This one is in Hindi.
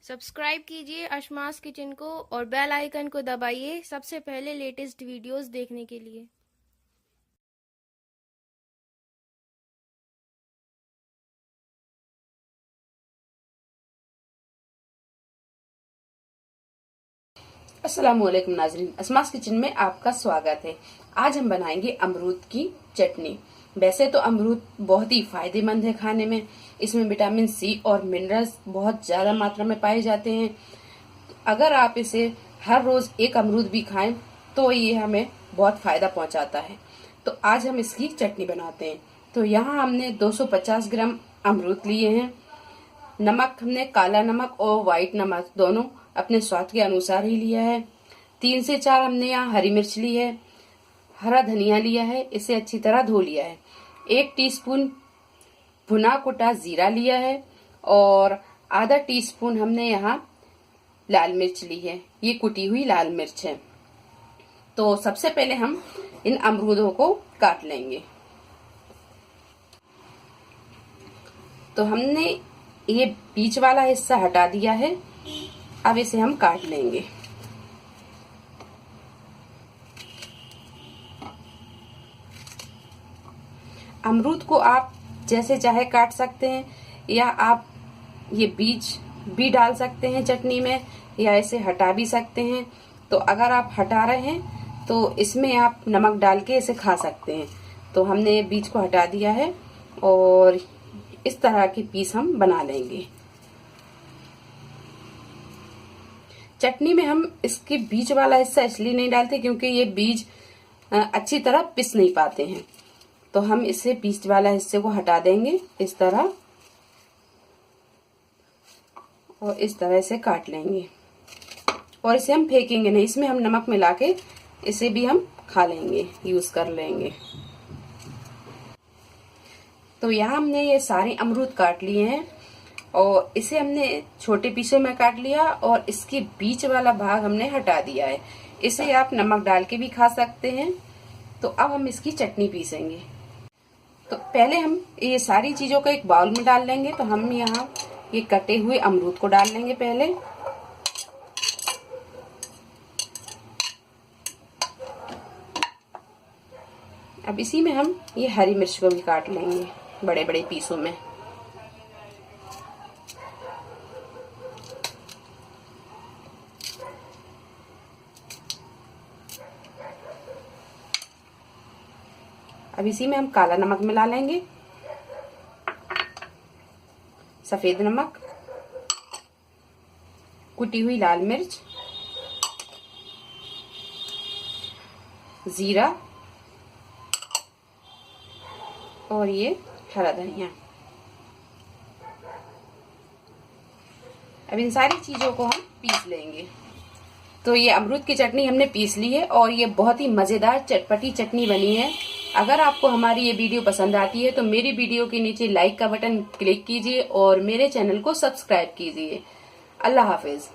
सब्सक्राइब कीजिए अशमास किचन को और बेल आइकन को दबाइए सबसे पहले लेटेस्ट वीडियोस देखने के लिए। अस्सलामुअलैकुम नाज़रीन, अशमास किचन में आपका स्वागत है। आज हम बनाएंगे अमरूद की चटनी। वैसे तो अमरूद बहुत ही फायदेमंद है खाने में। इसमें विटामिन सी और मिनरल्स बहुत ज्यादा मात्रा में पाए जाते हैं। अगर आप इसे हर रोज एक अमरूद भी खाएं तो ये हमें बहुत फायदा पहुंचाता है। तो आज हम इसकी चटनी बनाते हैं। तो यहाँ हमने 250 ग्राम अमरूद लिए हैं। नमक हमने काला नमक और व्हाइट नमक दोनों अपने स्वाद के अनुसार ही लिया है। 3 से 4 हमने यहाँ हरी मिर्च ली है। हरा धनिया लिया है, इसे अच्छी तरह धो लिया है। 1 टीस्पून भुना कुटा जीरा लिया है और आधा टीस्पून हमने यहाँ लाल मिर्च ली है। ये कुटी हुई लाल मिर्च है। तो सबसे पहले हम इन अमरूदों को काट लेंगे। तो हमने ये बीच वाला हिस्सा हटा दिया है। अब इसे हम काट लेंगे। अमरूद को आप जैसे चाहे काट सकते हैं या आप ये बीज भी डाल सकते हैं चटनी में या इसे हटा भी सकते हैं। तो अगर आप हटा रहे हैं तो इसमें आप नमक डाल के इसे खा सकते हैं। तो हमने बीज को हटा दिया है और इस तरह के पीस हम बना लेंगे। चटनी में हम इसके बीज वाला हिस्सा इसलिए नहीं डालते क्योंकि ये बीज अच्छी तरह पिस नहीं पाते हैं। तो हम इससे बीज वाला हिस्से को हटा देंगे इस तरह और इस तरह से काट लेंगे। और इसे हम फेंकेंगे नहीं, इसमें हम नमक मिला के इसे भी हम खा लेंगे, यूज कर लेंगे। तो यहाँ हमने ये सारे अमरूद काट लिए हैं और इसे हमने छोटे पीसों में काट लिया और इसके बीच वाला भाग हमने हटा दिया है। इसे आप नमक डाल के भी खा सकते हैं। तो अब हम इसकी चटनी पीसेंगे। तो पहले हम ये सारी चीजों को एक बाउल में डाल लेंगे। तो हम यहाँ ये कटे हुए अमरूद को डाल लेंगे पहले। अब इसी में हम ये हरी मिर्च को भी काट लेंगे बड़े बड़े पीसों में। अब इसी में हम काला नमक मिला लेंगे, सफेद नमक, कुटी हुई लाल मिर्च, जीरा और ये हरा धनिया। अब इन सारी चीजों को हम पीस लेंगे। तो ये अमरूद की चटनी हमने पीस ली है और ये बहुत ही मजेदार चटपटी चटनी बनी है। अगर आपको हमारी ये वीडियो पसंद आती है तो मेरी वीडियो के नीचे लाइक का बटन क्लिक कीजिए और मेरे चैनल को सब्सक्राइब कीजिए। अल्लाह हाफिज।